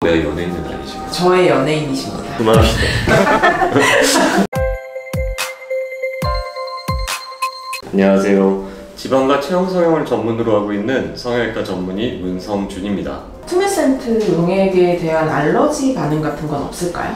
내가 연예인은 아니지. 저의 연예인이십니다. 그만합시다. 안녕하세요. 지방과 체형 성형을 전문으로 하고 있는 성형외과 전문의 문성준입니다. 투메센트 용액에 대한 알러지 반응 같은 건 없을까요?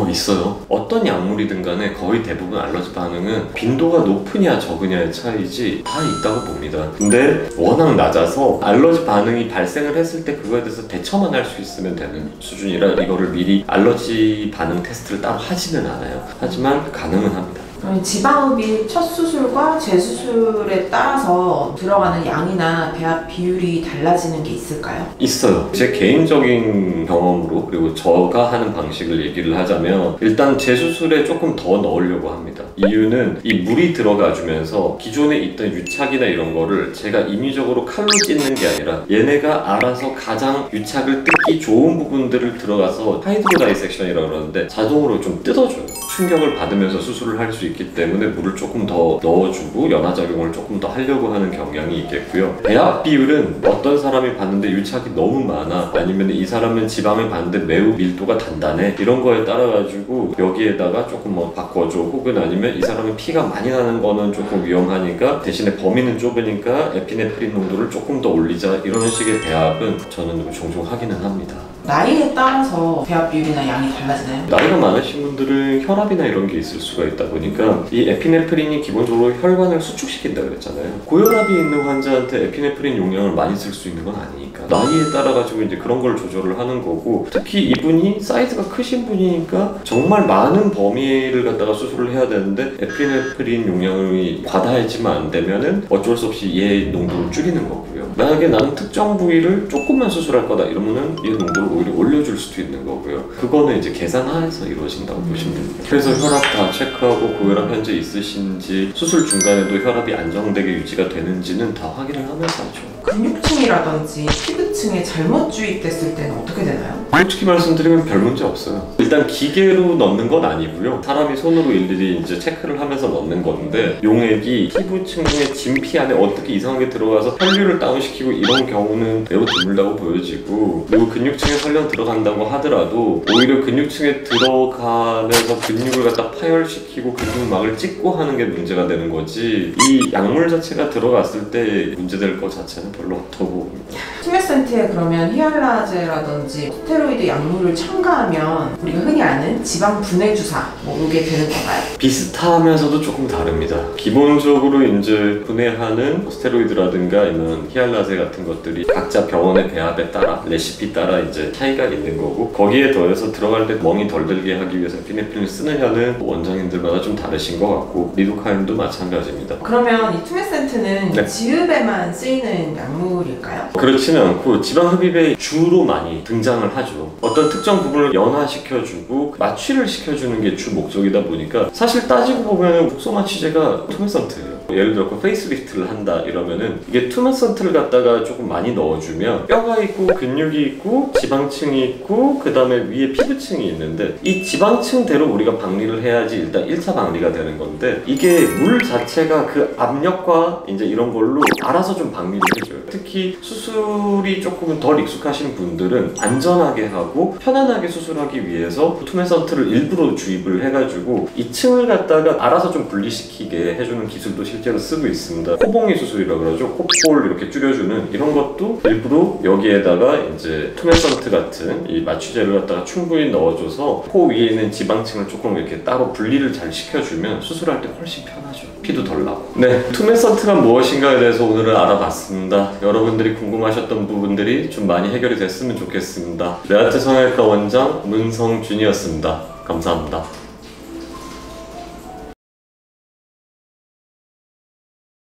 있어요. 어떤 약물이든 간에 거의 대부분 알러지 반응은 빈도가 높으냐 적으냐의 차이지 다 있다고 봅니다. 근데 워낙 낮아서 알러지 반응이 발생을 했을 때 그거에 대해서 대처만 할 수 있으면 되는 수준이라 이거를 미리 알러지 반응 테스트를 따로 하지는 않아요. 하지만 가능은 합니다. 그럼 지방흡입 첫 수술과 재수술에 따라서 들어가는 양이나 배합 비율이 달라지는 게 있을까요? 있어요. 제 개인적인 경험으로 그리고 제가 하는 방식을 얘기를 하자면 일단 재수술에 조금 더 넣으려고 합니다. 이유는 이 물이 들어가주면서 기존에 있던 유착이나 이런 거를 제가 인위적으로 칼로 찢는 게 아니라 얘네가 알아서 가장 유착을 뜯기 좋은 부분들을 들어가서 하이드로 다이섹션이라고 그러는데 자동으로 좀 뜯어줘요. 충격을 받으면서 수술을 할 수 있기 때문에 물을 조금 더 넣어주고 연화작용을 조금 더 하려고 하는 경향이 있겠고요. 배합 비율은 어떤 사람이 봤는데 유착이 너무 많아, 아니면 이 사람은 지방을 봤는데 매우 밀도가 단단해, 이런 거에 따라 가지고 여기에다가 조금 뭐 바꿔줘, 혹은 아니면 이 사람은 피가 많이 나는 거는 조금 위험하니까 대신에 범위는 좁으니까 에피네프린 농도를 조금 더 올리자, 이런 식의 배합은 저는 종종 하기는 합니다. 나이에 따라서 배합 비율이나 양이 달라지나요? 나이가 많으신 분들은 혈압이나 이런 게 있을 수가 있다 보니까 이 에피네프린이 기본적으로 혈관을 수축시킨다 그랬잖아요. 고혈압이 있는 환자한테 에피네프린 용량을 많이 쓸 수 있는 건 아니니까 나이에 따라 가지고 이제 그런 걸 조절을 하는 거고, 특히 이분이 사이즈가 크신 분이니까 정말 많은 범위를 갖다가 수술을 해야 되는데 에피네프린 용량이 과다해지면 안 되면은 어쩔 수 없이 얘 농도를 줄이는 거고요. 만약에 나는 특정 부위를 조금만 수술할 거다 이러면은 얘 농도를 오히려 올려줄 수도 있는 거고요. 그거는 이제 계산하에서 이루어진다고 보시면 됩니다. 그래서 혈압 다 체크하고 고혈압 현재 있으신지, 수술 중간에도 혈압이 안정되게 유지가 되는지는 다 확인을 하면서 하죠. 근육층이라든지 피부층에 잘못 주입됐을 때는 어떻게 되나요? 솔직히 말씀드리면 별 문제 없어요. 일단 기계로 넣는 건 아니고요. 사람이 손으로 일일이 이제 체크를 하면서 넣는 건데, 용액이 피부층의 진피 안에 어떻게 이상하게 들어가서 혈류를 다운시키고 이런 경우는 매우 드물다고 보여지고, 그리고 근육층에 설령 들어간다고 하더라도 오히려 근육층에 들어가면서 근육을 갖다 파열시키고 근육막을 찢고 하는 게 문제가 되는 거지, 이 약물 자체가 들어갔을 때 문제될 것 자체는 별로 없다고 봅니다. 투메센트에 그러면 히알라제라든지 스테로이드 약물을 첨가하면 우리가 흔히 아는 지방 분해 주사 이게 되는 건가요? 비슷하면서도 조금 다릅니다. 기본적으로 이제 분해하는 스테로이드라든가 아니면 히알라제 같은 것들이 각자 병원의 배합에 따라 레시피 따라 이제 차이가 있는 거고, 거기에 더해서 들어갈 때 멍이 덜 들게 하기 위해서 에피네프린을 쓰느냐는 원장님들마다 좀 다르신 것 같고, 리도카인도 마찬가지입니다. 그러면 이 투메센트는 네. 지읍에만 쓰이는 약물일까요? 그렇지는 않고 지방 흡입에 주로 많이 등장을 하죠. 어떤 특정 부분을 연화시켜주고 마취를 시켜주는 게 주 목적이다 보니까 사실 따지고 보면 국소 마취제가 투메센트예요. 예를 들어 페이스리프트를 한다 이러면은 이게 투메센트를 갖다가 조금 많이 넣어주면 뼈가 있고 근육이 있고 지방층이 있고 그 다음에 위에 피부층이 있는데, 이 지방층대로 우리가 박리를 해야지 일단 1차 박리가 되는 건데, 이게 물 자체가 그 압력과 이제 이런 걸로 알아서 좀 박리를 해줘요. 특히 수술이 조금 덜 익숙하신 분들은 안전하게 하고 편안하게 수술하기 위해서 투메센트를 일부러 주입을 해가지고 이 층을 갖다가 알아서 좀 분리시키게 해주는 기술도 실제로 쓰고 있습니다. 코봉이 수술이라고 그러죠. 콧볼 이렇게 줄여주는 이런 것도 일부러 여기에다가 이제 투메센트 같은 이 마취제를 갖다가 충분히 넣어줘서 코 위에 있는 지방층을 조금 이렇게 따로 분리를 잘 시켜주면 수술할 때 훨씬 편하죠. 피도 덜 나고. 네, 투메센트가 무엇인가에 대해서 오늘은 알아봤습니다. 여러분들이 궁금하셨던 부분들이 좀 많이 해결이 됐으면 좋겠습니다. 레아트 성형외과 원장 문성준이었습니다. 감사합니다.